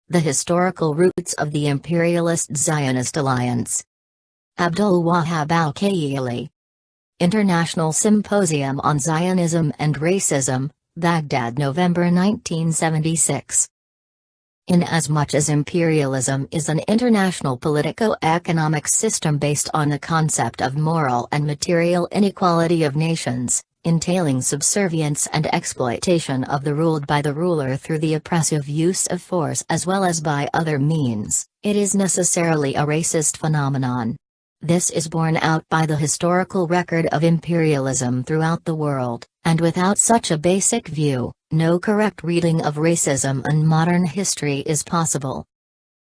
The Historical Roots of the Imperialist-Zionist Alliance. Abdul Wahhab al Kayyali. International Symposium on Zionism and Racism, Baghdad, November 1976. Inasmuch as imperialism is an international politico-economic system based on the concept of moral and material inequality of nations, entailing subservience and exploitation of the ruled by the ruler through the oppressive use of force as well as by other means, it is necessarily a racist phenomenon. This is borne out by the historical record of imperialism throughout the world, and without such a basic view, no correct reading of racism in modern history is possible.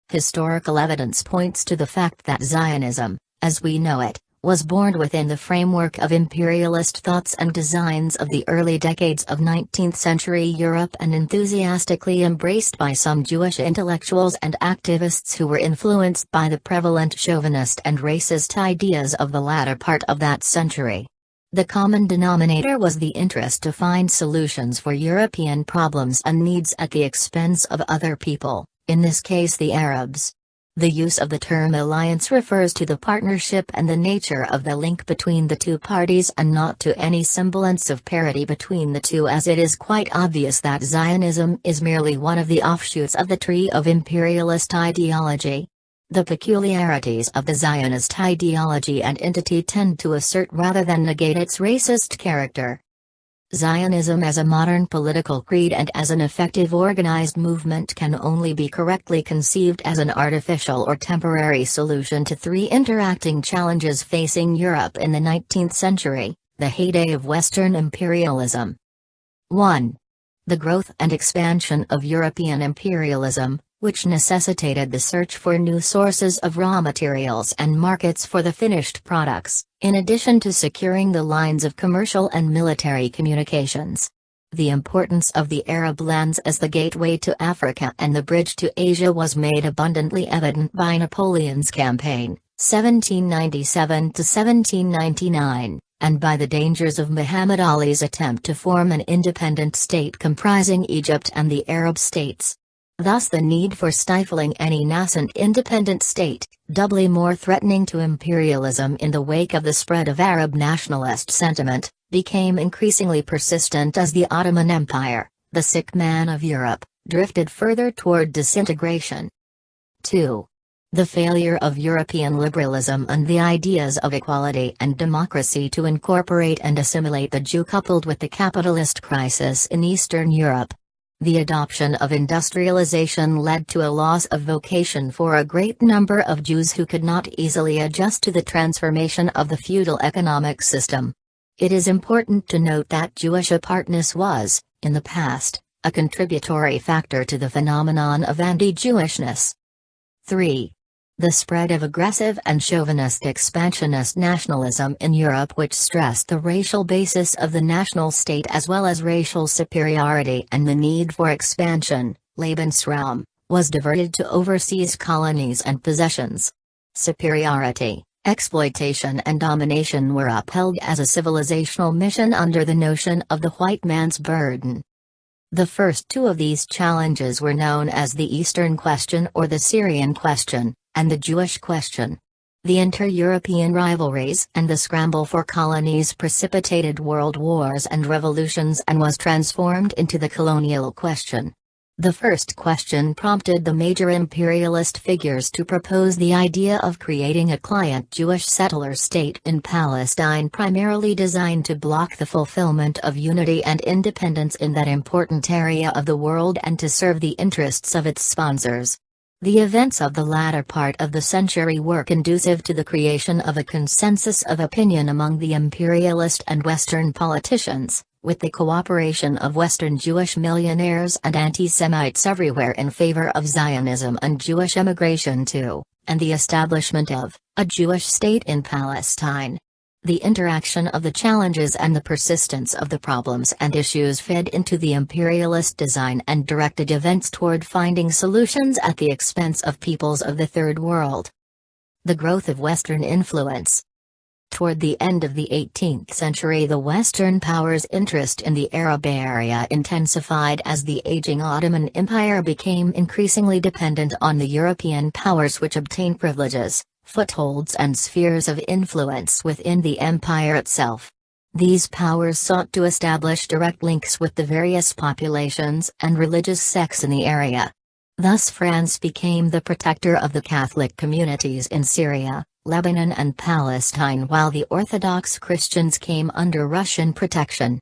Historical evidence points to the fact that Zionism, as we know it, was born within the framework of imperialist thoughts and designs of the early decades of 19th-century Europe and enthusiastically embraced by some Jewish intellectuals and activists who were influenced by the prevalent chauvinist and racist ideas of the latter part of that century. The common denominator was the interest to find solutions for European problems and needs at the expense of other people, in this case the Arabs. The use of the term alliance refers to the partnership and the nature of the link between the two parties and not to any semblance of parity between the two, as it is quite obvious that Zionism is merely one of the offshoots of the tree of imperialist ideology. The peculiarities of the Zionist ideology and entity tend to assert rather than negate its racist character. Zionism as a modern political creed and as an effective organized movement can only be correctly conceived as an artificial or temporary solution to three interacting challenges facing Europe in the 19th century, the heyday of Western imperialism. 1. The growth and expansion of European imperialism, which necessitated the search for new sources of raw materials and markets for the finished products, in addition to securing the lines of commercial and military communications. The importance of the Arab lands as the gateway to Africa and the bridge to Asia was made abundantly evident by Napoleon's campaign, 1797 to 1799, and by the dangers of Muhammad Ali's attempt to form an independent state comprising Egypt and the Arab states. Thus the need for stifling any nascent independent state, doubly more threatening to imperialism in the wake of the spread of Arab nationalist sentiment, became increasingly persistent as the Ottoman Empire, the sick man of Europe, drifted further toward disintegration. 2. The failure of European liberalism and the ideas of equality and democracy to incorporate and assimilate the Jew coupled with the capitalist crisis in Eastern Europe. The adoption of industrialization led to a loss of vocation for a great number of Jews who could not easily adjust to the transformation of the feudal economic system. It is important to note that Jewish apartness was, in the past, a contributory factor to the phenomenon of anti-Jewishness. 3. The spread of aggressive and chauvinist expansionist nationalism in Europe, which stressed the racial basis of the national state as well as racial superiority and the need for expansion, Lebensraum, was diverted to overseas colonies and possessions. Superiority, exploitation and domination were upheld as a civilizational mission under the notion of the white man's burden. The first two of these challenges were known as the Eastern Question or the Syrian Question, and the Jewish Question. The inter-European rivalries and the scramble for colonies precipitated world wars and revolutions and was transformed into the colonial question. The first question prompted the major imperialist figures to propose the idea of creating a client Jewish settler state in Palestine, primarily designed to block the fulfillment of unity and independence in that important area of the world and to serve the interests of its sponsors. The events of the latter part of the century were conducive to the creation of a consensus of opinion among the imperialist and Western politicians, with the cooperation of Western Jewish millionaires and anti-Semites everywhere in favor of Zionism and Jewish immigration too, and the establishment of a Jewish state in Palestine. The interaction of the challenges and the persistence of the problems and issues fed into the imperialist design and directed events toward finding solutions at the expense of peoples of the Third World. The growth of Western influence. Toward the end of the 18th century, the Western powers' interest in the Arab area intensified as the aging Ottoman Empire became increasingly dependent on the European powers, which obtained privileges, footholds and spheres of influence within the empire itself. These powers sought to establish direct links with the various populations and religious sects in the area. Thus France became the protector of the Catholic communities in Syria, Lebanon and Palestine, while the Orthodox Christians came under Russian protection.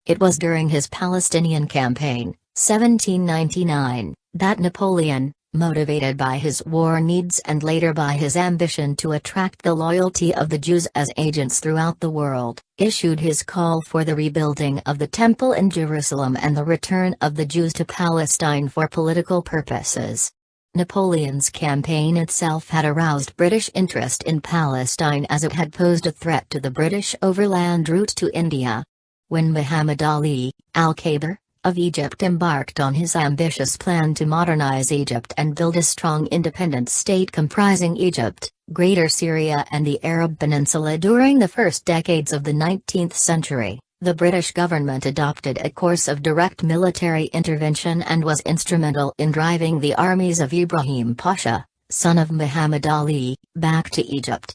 It was during his Palestinian campaign, 1799, that Napoleon, motivated by his war needs and later by his ambition to attract the loyalty of the Jews as agents throughout the world, issued his call for the rebuilding of the Temple in Jerusalem and the return of the Jews to Palestine for political purposes. Napoleon's campaign itself had aroused British interest in Palestine as it had posed a threat to the British overland route to India. When Muhammad Ali, al-Khaber, of Egypt embarked on his ambitious plan to modernize Egypt and build a strong independent state comprising Egypt, Greater Syria and the Arab Peninsula during the first decades of the 19th century, the British government adopted a course of direct military intervention and was instrumental in driving the armies of Ibrahim Pasha, son of Muhammad Ali, back to Egypt.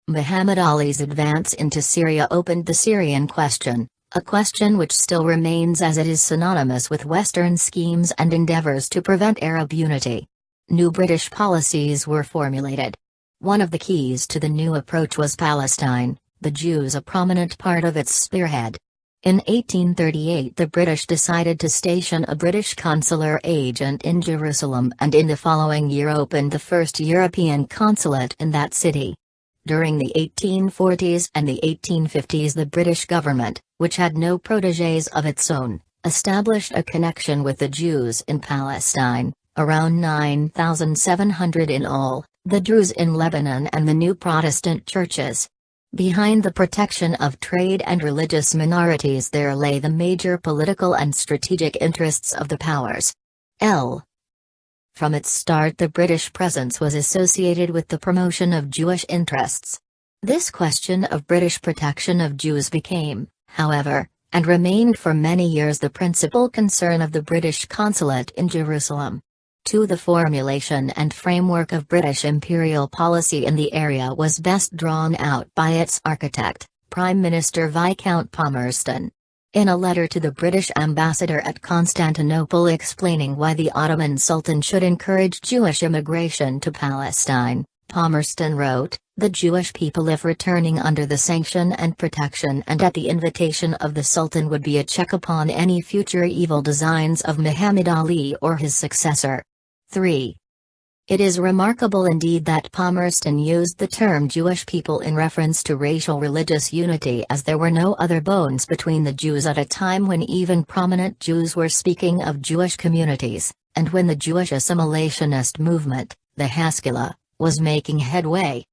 Muhammad Ali's advance into Syria opened the Syrian question, a question which still remains as it is synonymous with Western schemes and endeavors to prevent Arab unity. New British policies were formulated. One of the keys to the new approach was Palestine, the Jews a prominent part of its spearhead. In 1838 the British decided to station a British consular agent in Jerusalem and in the following year opened the first European consulate in that city. During the 1840s and the 1850s the British government, which had no protégés of its own, established a connection with the Jews in Palestine, around 9,700 in all, the Druze in Lebanon and the new Protestant churches. Behind the protection of trade and religious minorities there lay the major political and strategic interests of the powers. From its start the British presence was associated with the promotion of Jewish interests. This question of British protection of Jews became, however, and remained for many years the principal concern of the British consulate in Jerusalem. The formulation and framework of British imperial policy in the area was best drawn out by its architect, Prime Minister Viscount Palmerston. In a letter to the British ambassador at Constantinople explaining why the Ottoman Sultan should encourage Jewish immigration to Palestine, Palmerston wrote, "The Jewish people if returning under the sanction and protection and at the invitation of the Sultan would be a check upon any future evil designs of Muhammad Ali or his successor." 3. It is remarkable indeed that Palmerston used the term Jewish people in reference to racial religious unity, as there were no other bones between the Jews at a time when even prominent Jews were speaking of Jewish communities, and when the Jewish assimilationist movement, the Haskalah, was making headway.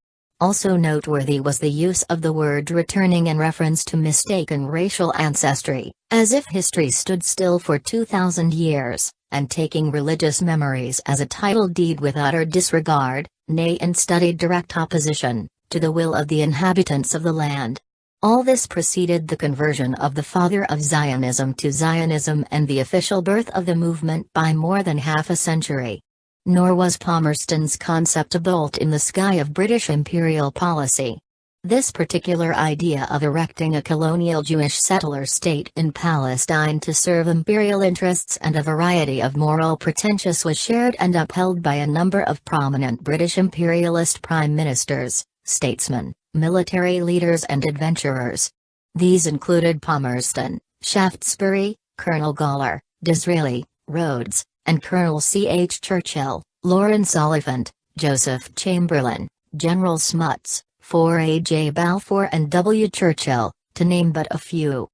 Also noteworthy was the use of the word returning in reference to mistaken racial ancestry, as if history stood still for 2,000 years, and taking religious memories as a title deed with utter disregard, nay in studied direct opposition, to the will of the inhabitants of the land. All this preceded the conversion of the father of Zionism to Zionism and the official birth of the movement by more than half a century. Nor was Palmerston's concept a bolt in the sky of British imperial policy. This particular idea of erecting a colonial Jewish settler state in Palestine to serve imperial interests and a variety of moral pretensions was shared and upheld by a number of prominent British imperialist prime ministers, statesmen, military leaders and adventurers. These included Palmerston, Shaftesbury, Colonel Gawler, Disraeli, Rhodes, and Colonel C.H. Churchill, Lawrence Oliphant, Joseph Chamberlain, General Smuts, 4A.J. Balfour and W. Churchill, to name but a few.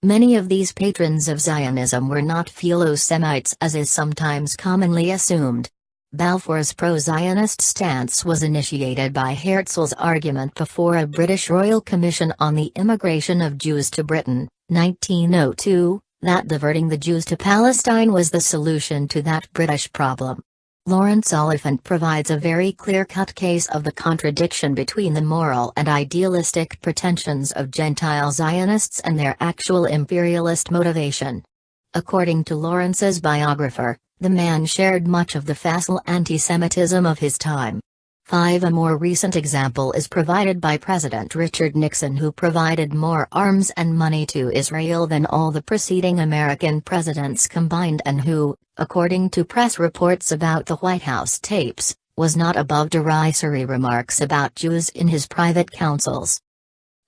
Many of these patrons of Zionism were not Philo-Semites as is sometimes commonly assumed. Balfour's pro-Zionist stance was initiated by Herzl's argument before a British Royal Commission on the immigration of Jews to Britain, 1902, that diverting the Jews to Palestine was the solution to that British problem. Lawrence Oliphant provides a very clear-cut case of the contradiction between the moral and idealistic pretensions of Gentile Zionists and their actual imperialist motivation. According to Lawrence's biographer, the man shared much of the facile anti-Semitism of his time. A more recent example is provided by President Richard Nixon, who provided more arms and money to Israel than all the preceding American presidents combined, and who, according to press reports about the White House tapes, was not above derisory remarks about Jews in his private councils.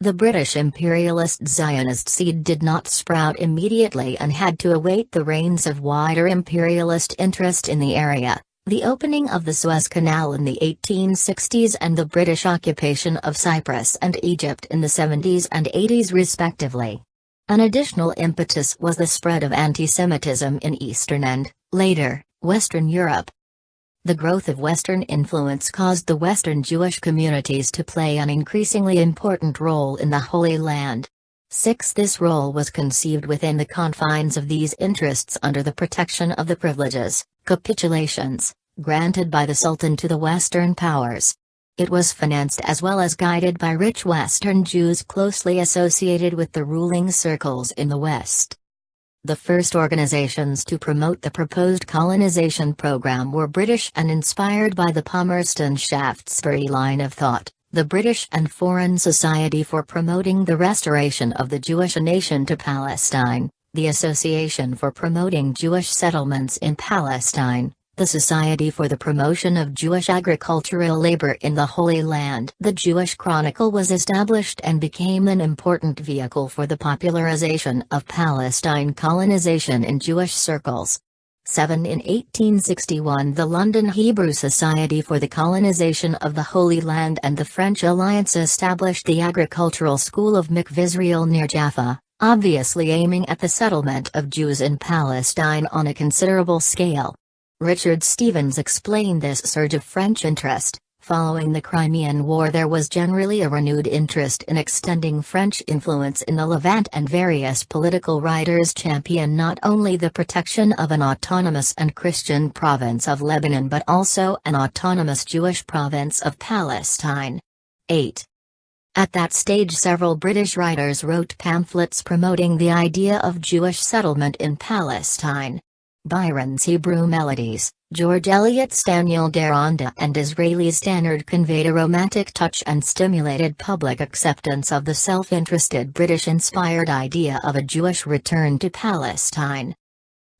The British imperialist Zionist seed did not sprout immediately and had to await the reigns of wider imperialist interest in the area, the opening of the Suez Canal in the 1860s and the British occupation of Cyprus and Egypt in the 70s and 80s respectively. An additional impetus was the spread of anti-Semitism in Eastern and, later, Western Europe. The growth of Western influence caused the Western Jewish communities to play an increasingly important role in the Holy Land. This role was conceived within the confines of these interests under the protection of the privileges, capitulations, granted by the Sultan to the Western powers. It was financed as well as guided by rich Western Jews closely associated with the ruling circles in the West. The first organizations to promote the proposed colonization program were British and inspired by the Palmerston-Shaftesbury line of thought, the British and Foreign Society for Promoting the Restoration of the Jewish Nation to Palestine, the Association for Promoting Jewish Settlements in Palestine, the Society for the Promotion of Jewish Agricultural Labor in the Holy Land. The Jewish Chronicle was established and became an important vehicle for the popularization of Palestine colonization in Jewish circles. In 1861 the London Hebrew Society for the Colonization of the Holy Land and the French Alliance established the Agricultural School of Mikvah near Jaffa, obviously aiming at the settlement of Jews in Palestine on a considerable scale. Richard Stevens explained this surge of French interest. Following the Crimean War there was generally a renewed interest in extending French influence in the Levant, and various political writers championed not only the protection of an autonomous and Christian province of Lebanon but also an autonomous Jewish province of Palestine. At that stage several British writers wrote pamphlets promoting the idea of Jewish settlement in Palestine. Byron's Hebrew Melodies, George Eliot's Daniel Deronda and Disraeli's Stannard conveyed a romantic touch and stimulated public acceptance of the self-interested British-inspired idea of a Jewish return to Palestine.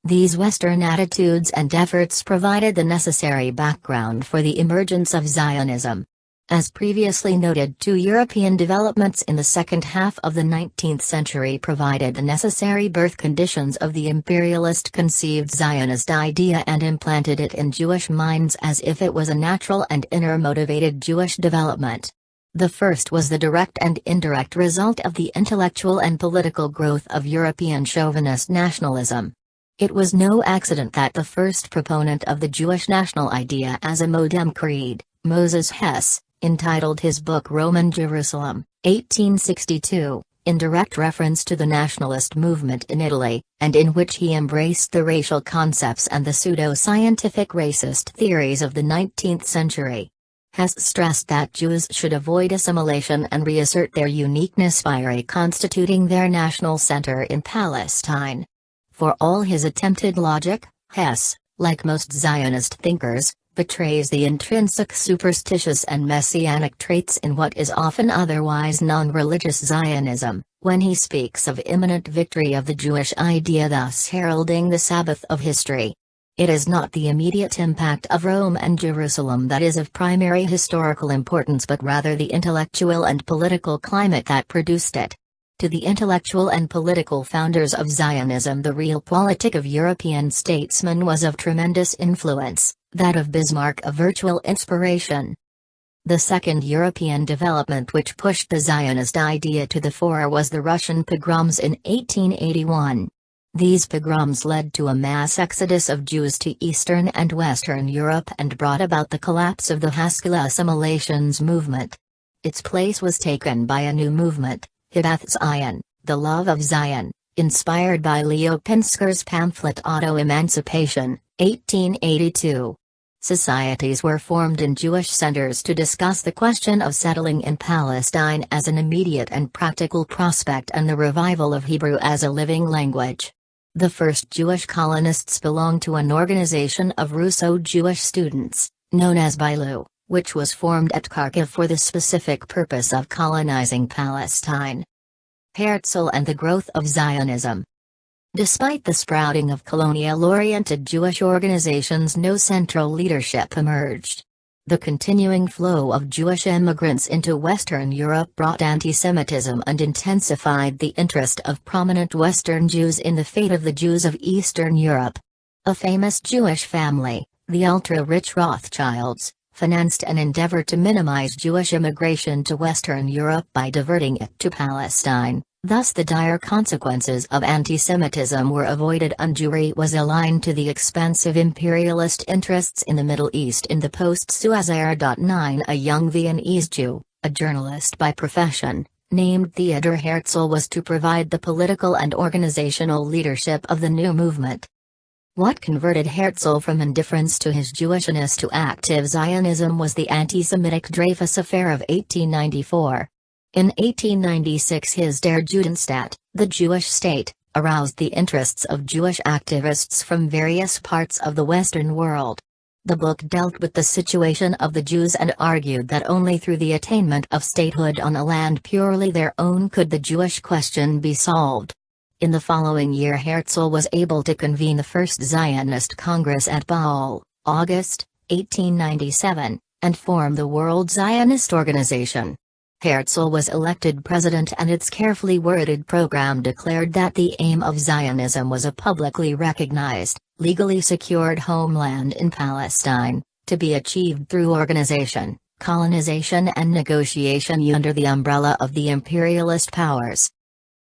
These Western attitudes and efforts provided the necessary background for the emergence of Zionism. As previously noted, two European developments in the second half of the 19th century provided the necessary birth conditions of the imperialist conceived Zionist idea and implanted it in Jewish minds as if it was a natural and inner-motivated Jewish development. The first was the direct and indirect result of the intellectual and political growth of European chauvinist nationalism. It was no accident that the first proponent of the Jewish national idea as a modem creed, Moses Hess, entitled his book Roman Jerusalem, 1862, in direct reference to the nationalist movement in Italy, and in which he embraced the racial concepts and the pseudo-scientific racist theories of the 19th century. Hess stressed that Jews should avoid assimilation and reassert their uniqueness by reconstituting their national center in Palestine. For all his attempted logic, Hess, like most Zionist thinkers, betrays the intrinsic superstitious and messianic traits in what is often otherwise non-religious Zionism, when he speaks of imminent victory of the Jewish idea, thus heralding the Sabbath of history. It is not the immediate impact of Rome and Jerusalem that is of primary historical importance, but rather the intellectual and political climate that produced it. To the intellectual and political founders of Zionism, the realpolitik of European statesmen was of tremendous influence, that of Bismarck a virtual inspiration. The second European development which pushed the Zionist idea to the fore was the Russian pogroms in 1881. These pogroms led to a mass exodus of Jews to Eastern and Western Europe and brought about the collapse of the Haskalah assimilations movement. Its place was taken by a new movement, Hadath Zion, the love of Zion, inspired by Leo Pinsker's pamphlet Auto-Emancipation, 1882. Societies were formed in Jewish centers to discuss the question of settling in Palestine as an immediate and practical prospect and the revival of Hebrew as a living language. The first Jewish colonists belonged to an organization of Russo-Jewish students, known as Bilu, which was formed at Kharkiv for the specific purpose of colonizing Palestine. Herzl and the growth of Zionism. Despite the sprouting of colonial-oriented Jewish organizations, no central leadership emerged. The continuing flow of Jewish immigrants into Western Europe brought anti-Semitism and intensified the interest of prominent Western Jews in the fate of the Jews of Eastern Europe. A famous Jewish family, the ultra-rich Rothschilds, financed an endeavor to minimize Jewish immigration to Western Europe by diverting it to Palestine. Thus the dire consequences of anti-Semitism were avoided and Jewry was aligned to the expansive imperialist interests in the Middle East in the post-Suez era. 9 A young Viennese Jew, a journalist by profession, named Theodor Herzl was to provide the political and organizational leadership of the new movement. What converted Herzl from indifference to his Jewishness to active Zionism was the anti-Semitic Dreyfus Affair of 1894. In 1896 his Der Judenstaat, the Jewish state, aroused the interests of Jewish activists from various parts of the Western world. The book dealt with the situation of the Jews and argued that only through the attainment of statehood on a land purely their own could the Jewish question be solved. In the following year Herzl was able to convene the first Zionist Congress at Basel, August, 1897, and form the World Zionist Organization. Herzl was elected president and its carefully worded program declared that the aim of Zionism was a publicly recognized, legally secured homeland in Palestine, to be achieved through organization, colonization and negotiation under the umbrella of the imperialist powers.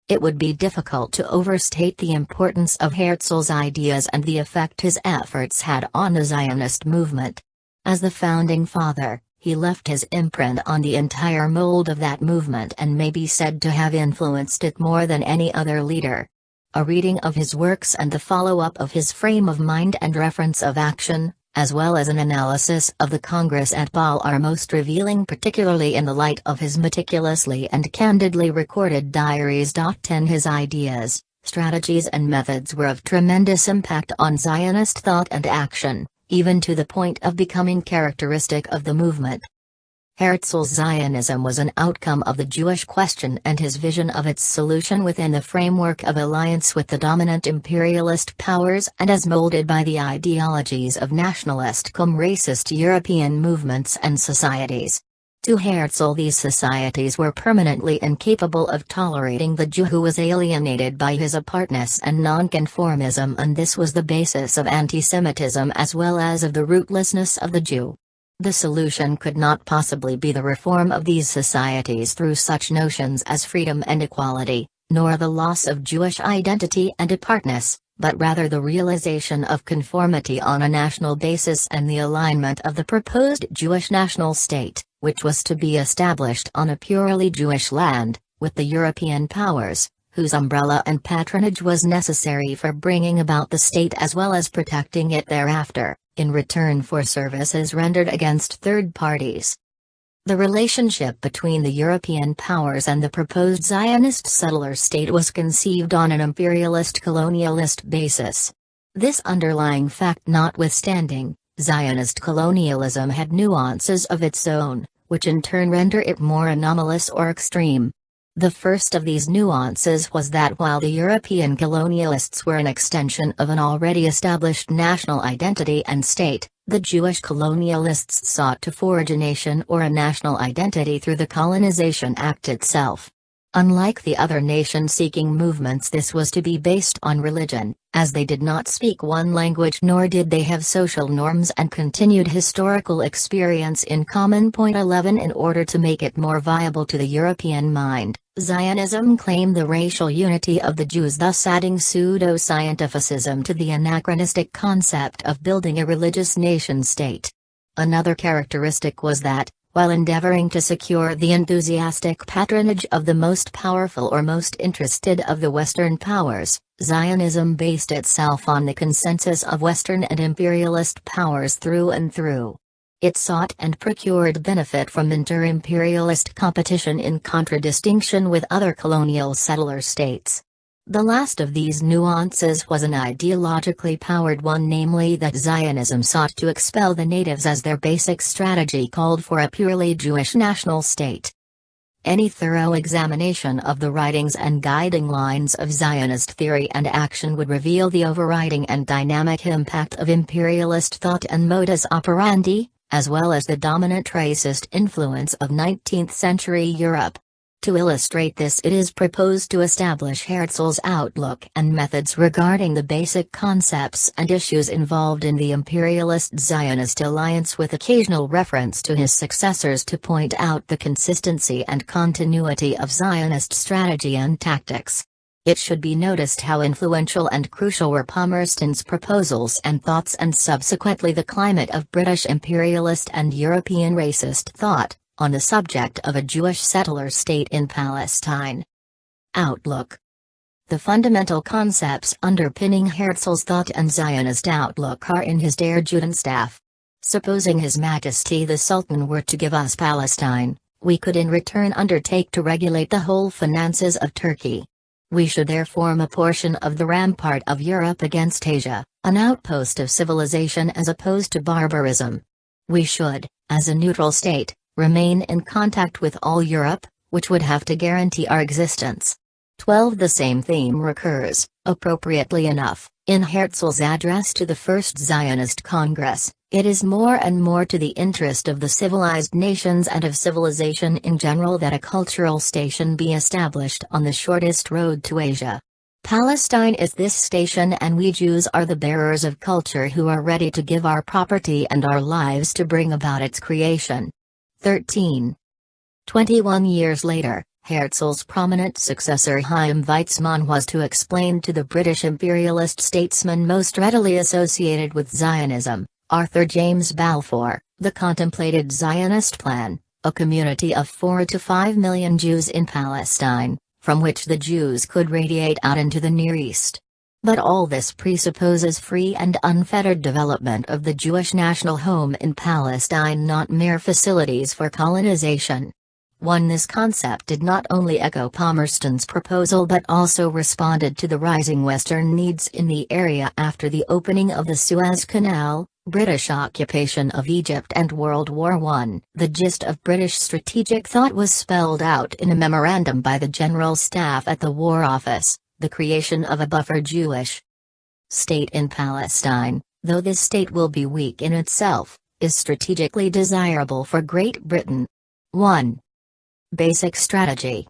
It would be difficult to overstate the importance of Herzl's ideas and the effect his efforts had on the Zionist movement. As the founding father, he left his imprint on the entire mold of that movement and may be said to have influenced it more than any other leader. A reading of his works and the follow-up of his frame of mind and reference of action, as well as an analysis of the Congress at Basel are most revealing, particularly in the light of his meticulously and candidly recorded diaries. 10 His ideas, strategies and methods were of tremendous impact on Zionist thought and action, even to the point of becoming characteristic of the movement. Herzl's Zionism was an outcome of the Jewish question and his vision of its solution within the framework of alliance with the dominant imperialist powers and as molded by the ideologies of nationalist cum racist European movements and societies. To Herzl, these societies were permanently incapable of tolerating the Jew who was alienated by his apartness and nonconformism, and this was the basis of anti-Semitism as well as of the rootlessness of the Jew. The solution could not possibly be the reform of these societies through such notions as freedom and equality, nor the loss of Jewish identity and apartness, but rather the realization of conformity on a national basis and the alignment of the proposed Jewish national state, which was to be established on a purely Jewish land, with the European powers, whose umbrella and patronage was necessary for bringing about the state as well as protecting it thereafter, in return for services rendered against third parties. The relationship between the European powers and the proposed Zionist settler state was conceived on an imperialist-colonialist basis. This underlying fact notwithstanding, Zionist colonialism had nuances of its own, which in turn render it more anomalous or extreme. The first of these nuances was that while the European colonialists were an extension of an already established national identity and state, the Jewish colonialists sought to forge a nation or a national identity through the Colonization Act itself. Unlike the other nation-seeking movements, this was to be based on religion, as they did not speak one language nor did they have social norms and continued historical experience in common. 11 In order to make it more viable to the European mind, Zionism claimed the racial unity of the Jews, thus adding pseudo-scientificism to the anachronistic concept of building a religious nation-state. Another characteristic was that, while endeavoring to secure the enthusiastic patronage of the most powerful or most interested of the Western powers. Zionism based itself on the consensus of Western and imperialist powers through and through. It sought and procured benefit from inter-imperialist competition in contradistinction with other colonial settler states. The last of these nuances was an ideologically powered one, namely that Zionism sought to expel the natives as their basic strategy called for a purely Jewish national state. Any thorough examination of the writings and guiding lines of Zionist theory and action would reveal the overriding and dynamic impact of imperialist thought and modus operandi, as well as the dominant racist influence of 19th-century Europe. To illustrate this, it is proposed to establish Herzl's outlook and methods regarding the basic concepts and issues involved in the imperialist-Zionist alliance, with occasional reference to his successors to point out the consistency and continuity of Zionist strategy and tactics. It should be noticed how influential and crucial were Palmerston's proposals and thoughts, and subsequently the climate of British imperialist and European racist thought on the subject of a Jewish settler state in Palestine. Outlook. The fundamental concepts underpinning Herzl's thought and Zionist outlook are in his Der Judenstaat. Supposing His Majesty the Sultan were to give us Palestine, we could in return undertake to regulate the whole finances of Turkey. We should there form a portion of the rampart of Europe against Asia, an outpost of civilization as opposed to barbarism. We should, as a neutral state, remain in contact with all Europe, which would have to guarantee our existence. 12. The same theme recurs, appropriately enough, in Herzl's address to the First Zionist Congress. It is more and more to the interest of the civilized nations and of civilization in general that a cultural station be established on the shortest road to Asia. Palestine is this station, and we Jews are the bearers of culture who are ready to give our property and our lives to bring about its creation. 13. 21 years later, Herzl's prominent successor Chaim Weizmann was to explain to the British imperialist statesman most readily associated with Zionism, Arthur James Balfour, the contemplated Zionist plan, a community of 4 to 5 million Jews in Palestine, from which the Jews could radiate out into the Near East. But all this presupposes free and unfettered development of the Jewish national home in Palestine, not mere facilities for colonization. 1. This concept did not only echo Palmerston's proposal but also responded to the rising Western needs in the area after the opening of the Suez Canal, British occupation of Egypt and World War I. The gist of British strategic thought was spelled out in a memorandum by the General Staff at the War Office: the creation of a buffer Jewish state in Palestine, though this state will be weak in itself, is strategically desirable for Great Britain. 1. Basic strategy.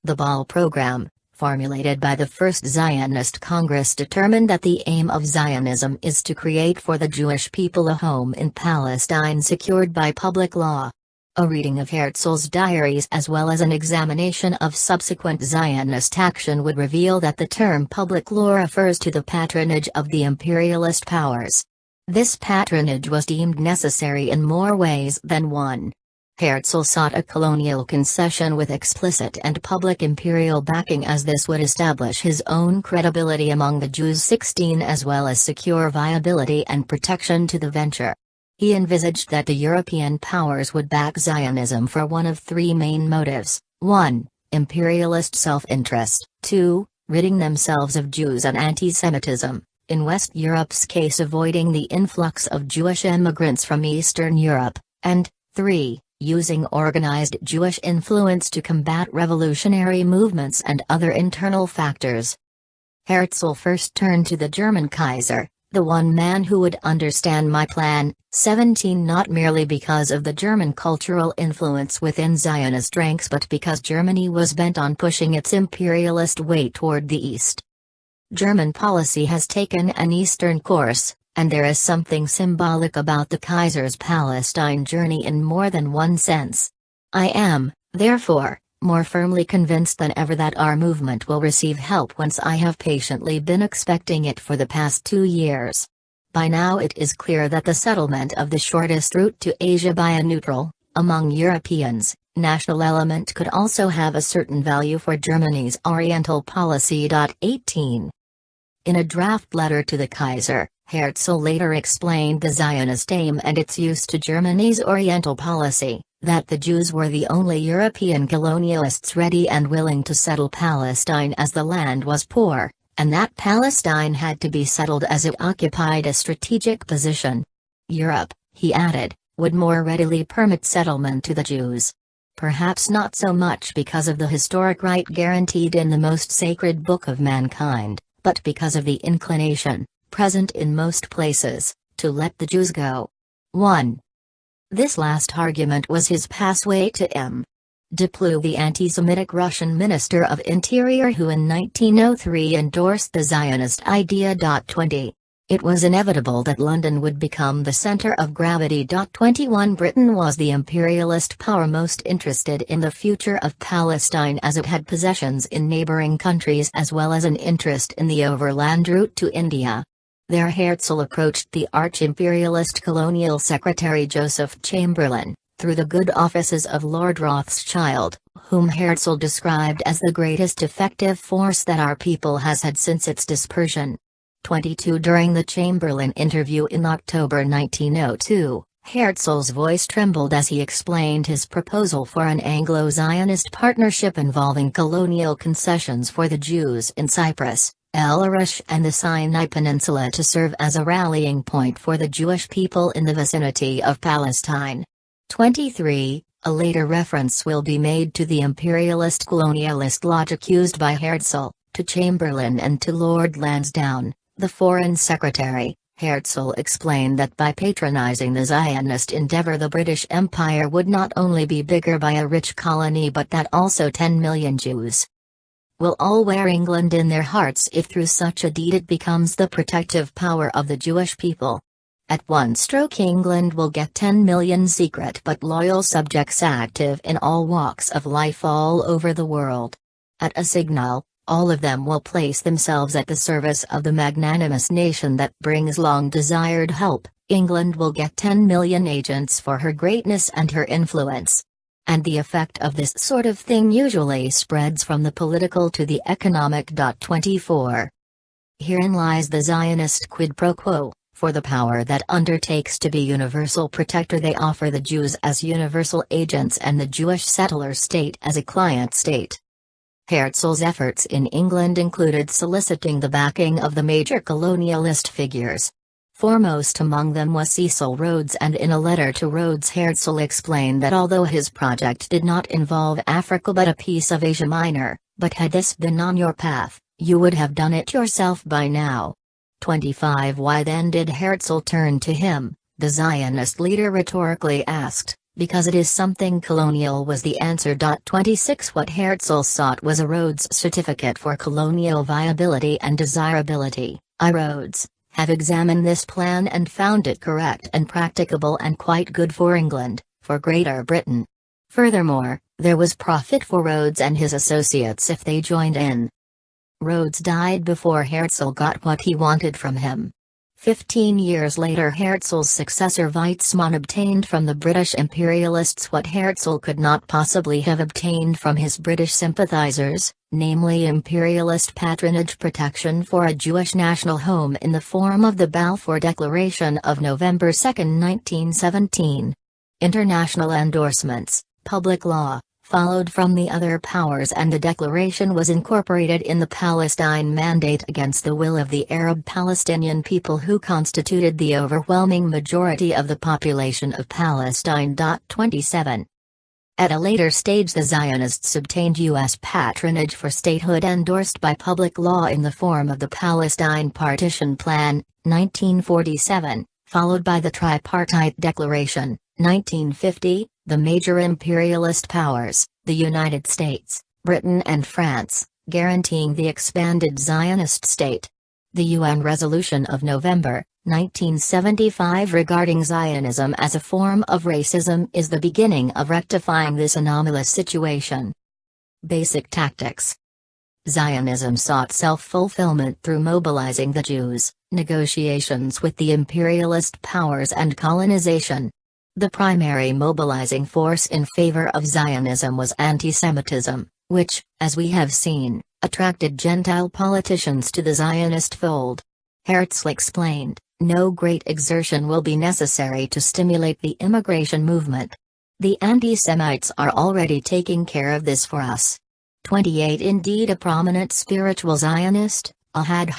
The Ball program, formulated by the First Zionist Congress, determined that the aim of Zionism is to create for the Jewish people a home in Palestine secured by public law. A reading of Herzl's diaries as well as an examination of subsequent Zionist action would reveal that the term public law refers to the patronage of the imperialist powers. This patronage was deemed necessary in more ways than one. Herzl sought a colonial concession with explicit and public imperial backing, as this would establish his own credibility among the Jews. 16. As well as secure viability and protection to the venture. He envisaged that the European powers would back Zionism for one of three main motives: 1. Imperialist self-interest; 2. Ridding themselves of Jews and anti-Semitism, in West Europe's case avoiding the influx of Jewish immigrants from Eastern Europe, and 3. Using organized Jewish influence to combat revolutionary movements and other internal factors. Herzl first turned to the German Kaiser, the one man who would understand my plan. 17. Not merely because of the German cultural influence within Zionist ranks, but because Germany was bent on pushing its imperialist way toward the East. German policy has taken an Eastern course, and there is something symbolic about the Kaiser's Palestine journey in more than one sense. I am, therefore, more firmly convinced than ever that our movement will receive help whence I have patiently been expecting it for the past 2 years. By now it is clear that the settlement of the shortest route to Asia by a neutral, Among Europeans, national element could also have a certain value for Germany's Oriental policy. 18. In a draft letter to the Kaiser, Herzl later explained the Zionist aim and its use to Germany's Oriental policy, that the Jews were the only European colonialists ready and willing to settle Palestine as the land was poor, and that Palestine had to be settled as it occupied a strategic position. Europe, he added, would more readily permit settlement to the Jews. Perhaps not so much because of the historic right guaranteed in the most sacred book of mankind, but because of the inclination, present in most places, to let the Jews go. 1. This last argument was his passway to M. Diplu, the anti-Semitic Russian Minister of Interior who in 1903 endorsed the Zionist idea. 20. It was inevitable that London would become the center of gravity. 21. Britain was the imperialist power most interested in the future of Palestine as it had possessions in neighboring countries as well as an interest in the overland route to India. There Herzl approached the arch-imperialist colonial secretary Joseph Chamberlain, through the good offices of Lord Rothschild, whom Herzl described as the greatest effective force that our people has had since its dispersion. 22. During the Chamberlain interview in October 1902, Herzl's voice trembled as he explained his proposal for an Anglo-Zionist partnership involving colonial concessions for the Jews in Cyprus, El Arish and the Sinai Peninsula to serve as a rallying point for the Jewish people in the vicinity of Palestine. 23. A later reference will be made to the imperialist-colonialist logic used by Herzl, to Chamberlain and to Lord Lansdowne, the Foreign Secretary. Herzl explained that by patronizing the Zionist endeavor the British Empire would not only be bigger by a rich colony but that also 10 million Jews will all wear England in their hearts if through such a deed it becomes the protective power of the Jewish people. At one stroke England will get 10 million secret but loyal subjects active in all walks of life all over the world. At a signal, all of them will place themselves at the service of the magnanimous nation that brings long-desired help. England will get 10 million agents for her greatness and her influence. And the effect of this sort of thing usually spreads from the political to the economic. 24. Herein lies the Zionist quid pro quo. For the power that undertakes to be universal protector they offer the Jews as universal agents and the Jewish settler state as a client state. Herzl's efforts in England included soliciting the backing of the major colonialist figures. Foremost among them was Cecil Rhodes, and in a letter to Rhodes Herzl explained that although his project did not involve Africa but a piece of Asia Minor, but had this been on your path, you would have done it yourself by now. 25. Why then did Herzl turn to him? The Zionist leader rhetorically asked. Because it is something colonial was the answer. 26. What Herzl sought was a Rhodes certificate for colonial viability and desirability. I Rhodes have examined this plan and found it correct and practicable and quite good for England, for Greater Britain. Furthermore, there was profit for Rhodes and his associates if they joined in. Rhodes died before Herzl got what he wanted from him. 15 years later Herzl's successor Weizmann obtained from the British imperialists what Herzl could not possibly have obtained from his British sympathizers, namely imperialist patronage protection for a Jewish national home in the form of the Balfour Declaration of November 2, 1917. International endorsements, public law, followed from the other powers and the declaration was incorporated in the Palestine Mandate against the will of the Arab Palestinian people who constituted the overwhelming majority of the population of Palestine. 27. At a later stage the Zionists obtained U.S. patronage for statehood endorsed by public law in the form of the Palestine Partition Plan, 1947, followed by the Tripartite Declaration, 1950. The major imperialist powers, the United States, Britain and France, guaranteeing the expanded Zionist state. The UN resolution of November, 1975 regarding Zionism as a form of racism is the beginning of rectifying this anomalous situation. Basic tactics. Zionism sought self-fulfillment through mobilizing the Jews, negotiations with the imperialist powers and colonization. The primary mobilizing force in favor of Zionism was anti-Semitism, which, as we have seen, attracted Gentile politicians to the Zionist fold. Herzl explained, "No great exertion will be necessary to stimulate the immigration movement. The anti-Semites are already taking care of this for us." 28 Indeed, a prominent spiritual Zionist, Ahad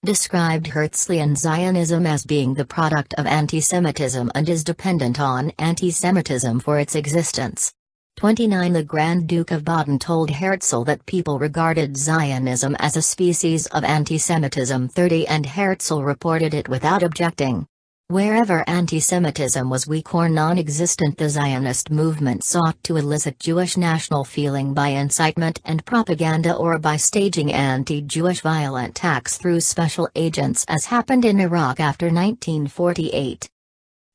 described Herzlian Zionism as being the product of anti-Semitism and is dependent on anti-Semitism for its existence. 29 The Grand Duke of Baden told Herzl that people regarded Zionism as a species of anti-Semitism. 30 And Herzl reported it without objecting. Wherever anti-Semitism was weak or non-existent, the Zionist movement sought to elicit Jewish national feeling by incitement and propaganda or by staging anti-Jewish violent acts through special agents, as happened in Iraq after 1948.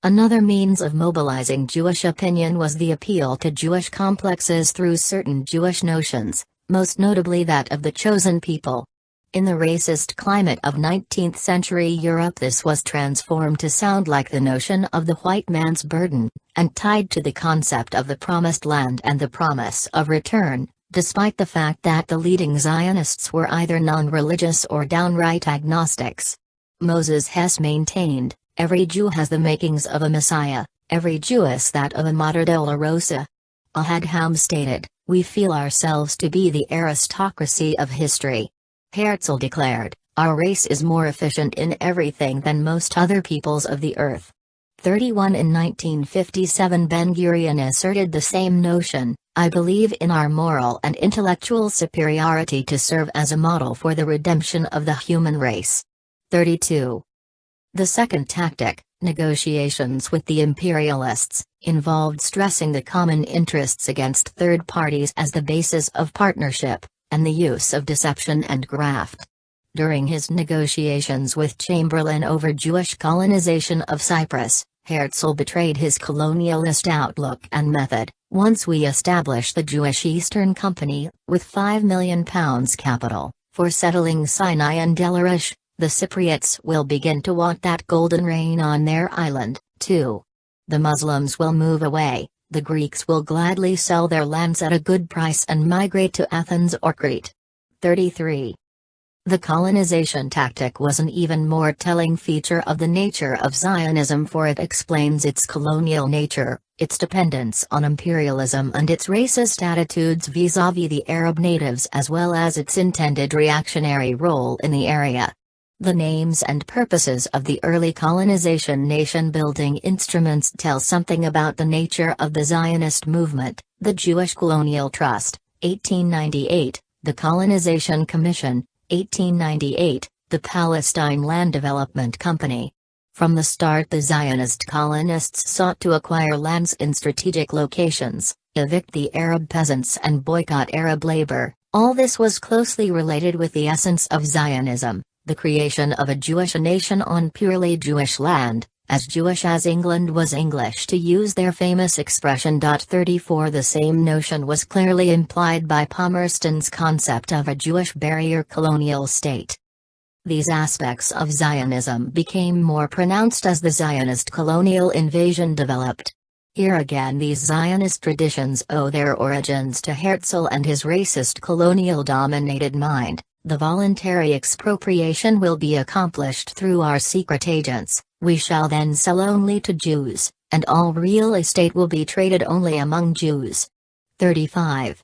Another means of mobilizing Jewish opinion was the appeal to Jewish complexes through certain Jewish notions, most notably that of the chosen people. In the racist climate of 19th-century Europe, this was transformed to sound like the notion of the white man's burden, and tied to the concept of the promised land and the promise of return, despite the fact that the leading Zionists were either non-religious or downright agnostics. Moses Hess maintained, "Every Jew has the makings of a Messiah, every Jewess that of a Mater Dolorosa." Ahad stated, "We feel ourselves to be the aristocracy of history." Herzl declared, "Our race is more efficient in everything than most other peoples of the earth." 31 In 1957 Ben-Gurion asserted the same notion, "I believe in our moral and intellectual superiority to serve as a model for the redemption of the human race." 32. The second tactic, negotiations with the imperialists, involved stressing the common interests against third parties as the basis of partnership, and the use of deception and graft. During his negotiations with Chamberlain over Jewish colonization of Cyprus, Herzl betrayed his colonialist outlook and method. "Once we establish the Jewish Eastern Company, with £5 million capital, for settling Sinai and Delarish, the Cypriots will begin to want that golden rain on their island, too. The Muslims will move away. The Greeks will gladly sell their lands at a good price and migrate to Athens or Crete." 33. The colonization tactic was an even more telling feature of the nature of Zionism, for it explains its colonial nature, its dependence on imperialism and its racist attitudes vis-à-vis the Arab natives, as well as its intended reactionary role in the area. The names and purposes of the early colonization nation-building instruments tell something about the nature of the Zionist movement: the Jewish Colonial Trust, 1898, the Colonization Commission, 1898, the Palestine Land Development Company. From the start, the Zionist colonists sought to acquire lands in strategic locations, evict the Arab peasants and boycott Arab labor. All this was closely related with the essence of Zionism, the creation of a Jewish nation on purely Jewish land, as Jewish as England was English, to use their famous expression. 34 The same notion was clearly implied by Palmerston's concept of a Jewish barrier colonial state. These aspects of Zionism became more pronounced as the Zionist colonial invasion developed. Here again, these Zionist traditions owe their origins to Herzl and his racist colonial-dominated mind. The voluntary expropriation will be accomplished through our secret agents. We shall then sell only to Jews, and all real estate will be traded only among Jews. 35.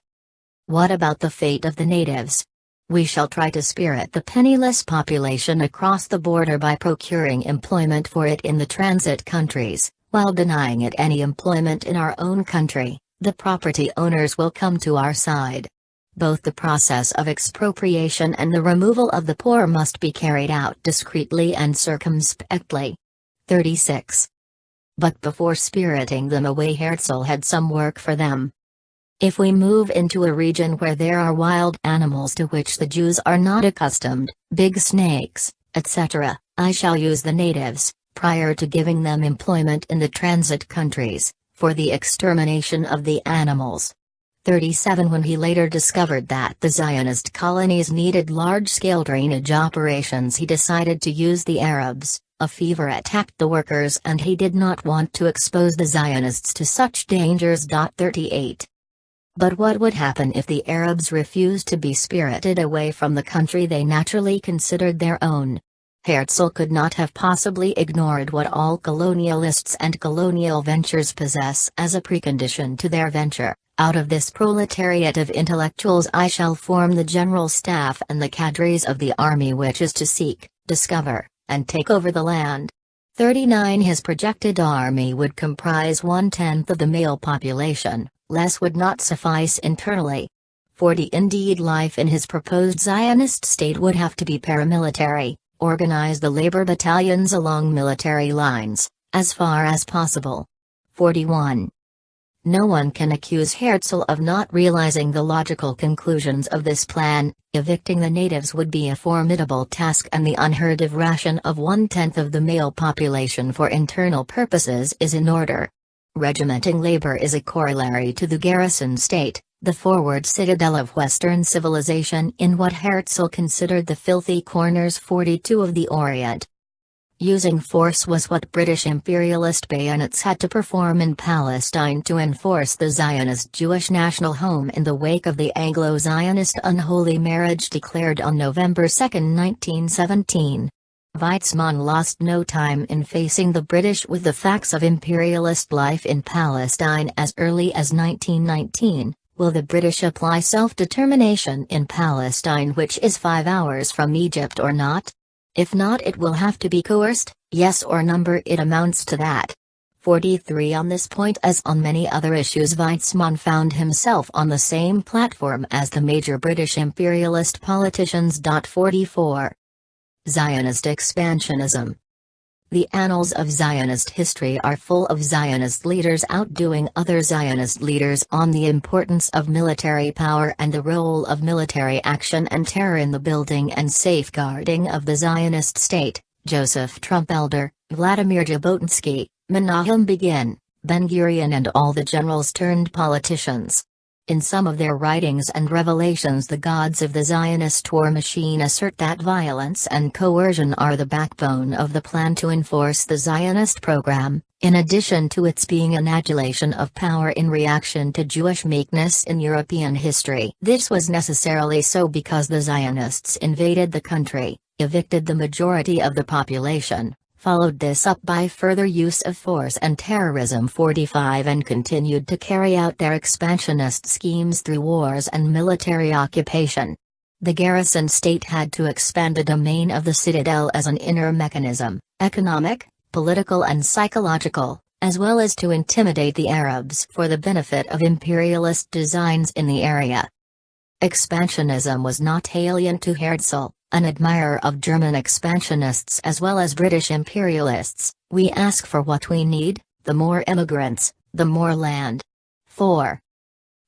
What about the fate of the natives? We shall try to spirit the penniless population across the border by procuring employment for it in the transit countries, while denying it any employment in our own country. The property owners will come to our side. Both the process of expropriation and the removal of the poor must be carried out discreetly and circumspectly. 36. But before spiriting them away, Herzl had some work for them. If we move into a region where there are wild animals to which the Jews are not accustomed, big snakes, etc., I shall use the natives, prior to giving them employment in the transit countries, for the extermination of the animals. 37 When he later discovered that the Zionist colonies needed large-scale drainage operations, he decided to use the Arabs, A fever attacked the workers and he did not want to expose the Zionists to such dangers. 38. But what would happen if the Arabs refused to be spirited away from the country they naturally considered their own? Herzl could not have possibly ignored what all colonialists and colonial ventures possess as a precondition to their venture. Out of this proletariat of intellectuals I shall form the general staff and the cadres of the army which is to seek, discover, and take over the land. 39. His projected army would comprise 1/10 of the male population, less would not suffice internally. 40. Indeed, life in his proposed Zionist state would have to be paramilitary, organize the labor battalions along military lines, as far as possible. 41. No one can accuse Herzl of not realizing the logical conclusions of this plan. Evicting the natives would be a formidable task, and the unheard of ration of 1/10 of the male population for internal purposes is in order. Regimenting labor is a corollary to the garrison state, the forward citadel of Western civilization in what Herzl considered the filthy corners 42 of the Orient. Using force was what British imperialist bayonets had to perform in Palestine to enforce the Zionist Jewish national home in the wake of the Anglo-Zionist unholy marriage declared on November 2, 1917. Weizmann lost no time in facing the British with the facts of imperialist life in Palestine as early as 1919. Will the British apply self-determination in Palestine, which is 5 hours from Egypt, or not? If not, it will have to be coerced, yes or number it amounts to that. 43. On this point as on many other issues, Weizmann found himself on the same platform as the major British imperialist politicians. 44. Zionist expansionism. The annals of Zionist history are full of Zionist leaders outdoing other Zionist leaders on the importance of military power and the role of military action and terror in the building and safeguarding of the Zionist state. Joseph Trumpeldor, Vladimir Jabotinsky, Menahem Begin, Ben-Gurion and all the generals turned politicians. In some of their writings and revelations, the gods of the Zionist war machine assert that violence and coercion are the backbone of the plan to enforce the Zionist program, in addition to its being an adulation of power in reaction to Jewish meekness in European history. This was necessarily so because the Zionists invaded the country, evicted the majority of the population, followed this up by further use of force and terrorism. 45. And continued to carry out their expansionist schemes through wars and military occupation. The garrison state had to expand the domain of the citadel as an inner mechanism, economic, political and psychological, as well as to intimidate the Arabs for the benefit of imperialist designs in the area. Expansionism was not alien to Herzl, an admirer of German expansionists as well as British imperialists. We ask for what we need, the more immigrants, the more land. 4.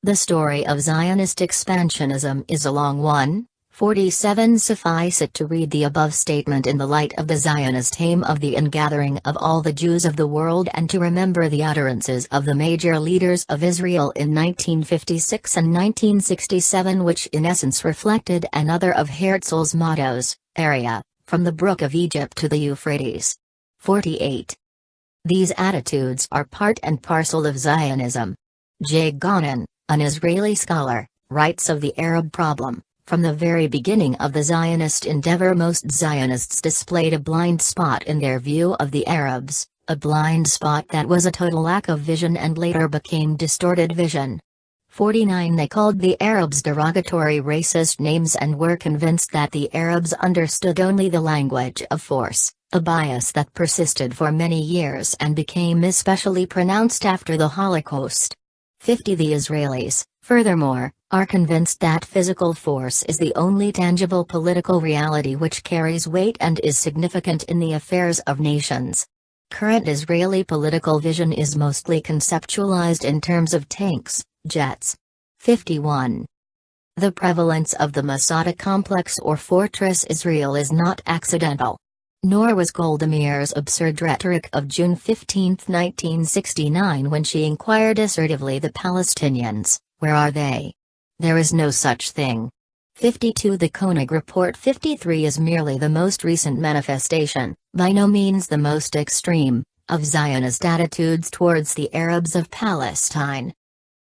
The story of Zionist expansionism is a long one. 47. Suffice it to read the above statement in the light of the Zionist aim of the ingathering of all the Jews of the world, and to remember the utterances of the major leaders of Israel in 1956 and 1967, which in essence reflected another of Herzl's mottos, area, from the Brook of Egypt to the Euphrates. 48. These attitudes are part and parcel of Zionism. J. Gonen, an Israeli scholar, writes of the Arab problem. From the very beginning of the Zionist endeavor, most Zionists displayed a blind spot in their view of the Arabs, a blind spot that was a total lack of vision and later became distorted vision. 49. They called the Arabs derogatory racist names and were convinced that the Arabs understood only the language of force, a bias that persisted for many years and became especially pronounced after the Holocaust. 50. The Israelis, furthermore, are convinced that physical force is the only tangible political reality which carries weight and is significant in the affairs of nations. Current Israeli political vision is mostly conceptualized in terms of tanks, jets. 51. The prevalence of the Mossad complex or fortress Israel is not accidental. Nor was Golda Meir's absurd rhetoric of June 15, 1969, when she inquired assertively, the Palestinians, where are they? There is no such thing. 52 The Koenig Report 53 is merely the most recent manifestation, by no means the most extreme, of Zionist attitudes towards the Arabs of Palestine.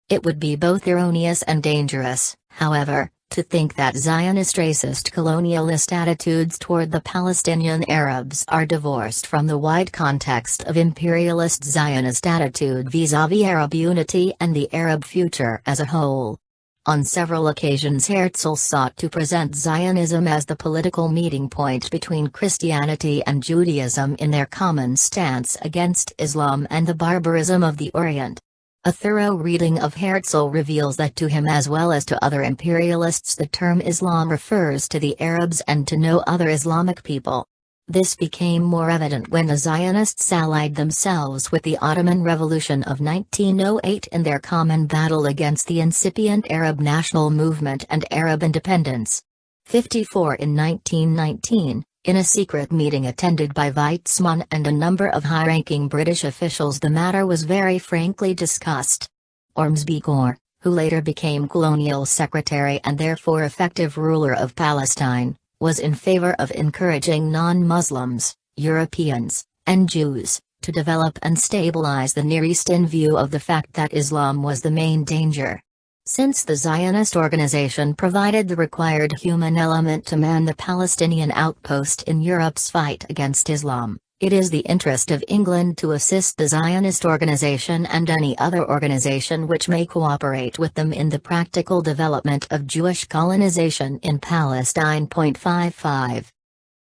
It would be both erroneous and dangerous, however, to think that Zionist racist colonialist attitudes toward the Palestinian Arabs are divorced from the wide context of imperialist Zionist attitude vis-à-vis Arab unity and the Arab future as a whole. On several occasions Herzl sought to present Zionism as the political meeting point between Christianity and Judaism in their common stance against Islam and the barbarism of the Orient. A thorough reading of Herzl reveals that to him as well as to other imperialists the term Islam refers to the Arabs and to no other Islamic people. This became more evident when the Zionists allied themselves with the Ottoman Revolution of 1908 in their common battle against the incipient Arab national movement and Arab independence. 54 In 1919, in a secret meeting attended by Weizmann and a number of high-ranking British officials, the matter was very frankly discussed. Ormsby Gore, who later became colonial secretary and therefore effective ruler of Palestine, was in favor of encouraging non-Muslims, Europeans, and Jews, to develop and stabilize the Near East in view of the fact that Islam was the main danger. Since the Zionist organization provided the required human element to man the Palestinian outpost in Europe's fight against Islam, it is the interest of England to assist the Zionist organization and any other organization which may cooperate with them in the practical development of Jewish colonization in Palestine. 55.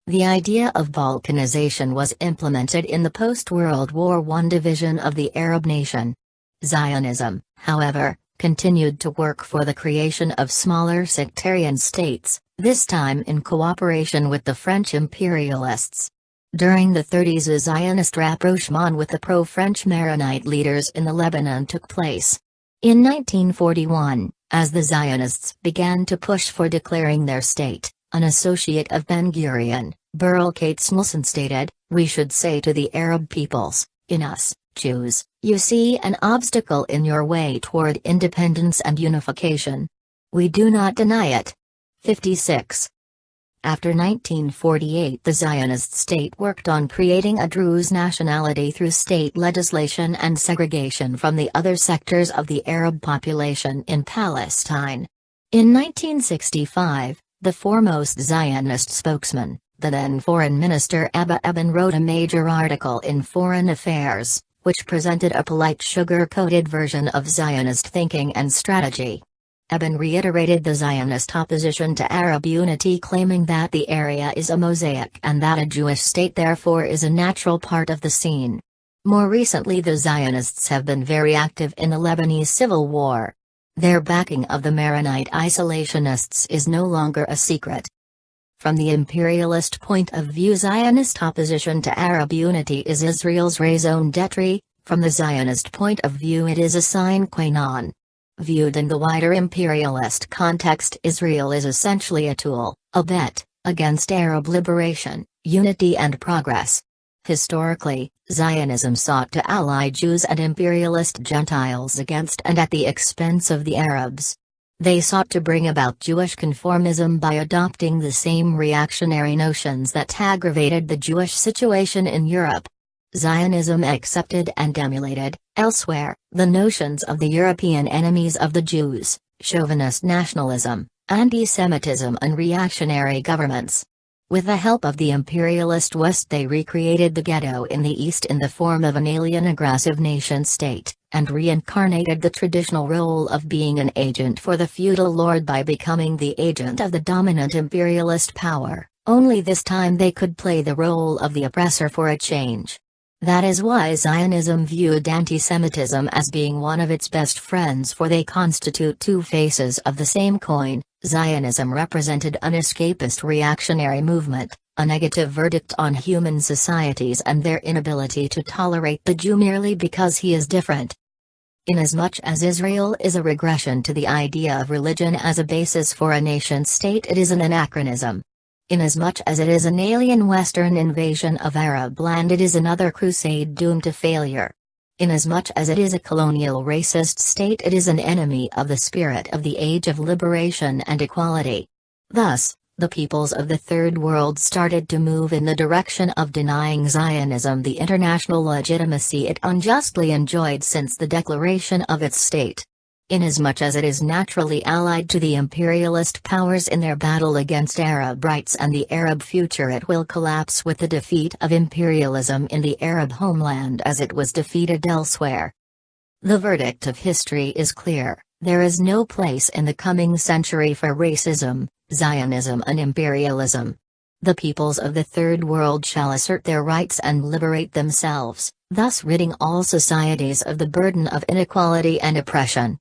The idea of Balkanization was implemented in the post-World War I division of the Arab nation. Zionism, however, continued to work for the creation of smaller sectarian states, this time in cooperation with the French imperialists. During the 30s a Zionist rapprochement with the pro-French Maronite leaders in the Lebanon took place. In 1941, as the Zionists began to push for declaring their state, an associate of Ben-Gurion, Burl Katznelson stated, "We should say to the Arab peoples, in us, Jews, you see an obstacle in your way toward independence and unification. We do not deny it." 56. After 1948 the Zionist state worked on creating a Druze nationality through state legislation and segregation from the other sectors of the Arab population in Palestine. In 1965, the foremost Zionist spokesman, the then Foreign Minister Abba Eban, wrote a major article in Foreign Affairs, which presented a polite sugar-coated version of Zionist thinking and strategy. Eban reiterated the Zionist opposition to Arab unity, claiming that the area is a mosaic and that a Jewish state therefore is a natural part of the scene. More recently the Zionists have been very active in the Lebanese civil war. Their backing of the Maronite isolationists is no longer a secret. From the imperialist point of view Zionist opposition to Arab unity is Israel's raison d'etre, from the Zionist point of view it is a sine qua non. Viewed in the wider imperialist context Israel is essentially a tool, a bet, against Arab liberation, unity and progress. Historically, Zionism sought to ally Jews and imperialist Gentiles against and at the expense of the Arabs. They sought to bring about Jewish conformism by adopting the same reactionary notions that aggravated the Jewish situation in Europe. Zionism accepted and emulated, elsewhere, the notions of the European enemies of the Jews, chauvinist nationalism, anti-Semitism and reactionary governments. With the help of the imperialist West they recreated the ghetto in the East in the form of an alien aggressive nation-state, and reincarnated the traditional role of being an agent for the feudal lord by becoming the agent of the dominant imperialist power, only this time they could play the role of the oppressor for a change. That is why Zionism viewed anti-Semitism as being one of its best friends, for they constitute two faces of the same coin. Zionism represented an escapist reactionary movement, a negative verdict on human societies and their inability to tolerate the Jew merely because he is different. Inasmuch as Israel is a regression to the idea of religion as a basis for a nation-state, it is an anachronism. Inasmuch as it is an alien Western invasion of Arab land, it is another crusade doomed to failure. Inasmuch as it is a colonial racist state, it is an enemy of the spirit of the age of liberation and equality. Thus, the peoples of the Third World started to move in the direction of denying Zionism the international legitimacy it unjustly enjoyed since the declaration of its state. Inasmuch as it is naturally allied to the imperialist powers in their battle against Arab rights and the Arab future, it will collapse with the defeat of imperialism in the Arab homeland as it was defeated elsewhere. The verdict of history is clear: there is no place in the coming century for racism, Zionism and imperialism. The peoples of the Third World shall assert their rights and liberate themselves, thus ridding all societies of the burden of inequality and oppression.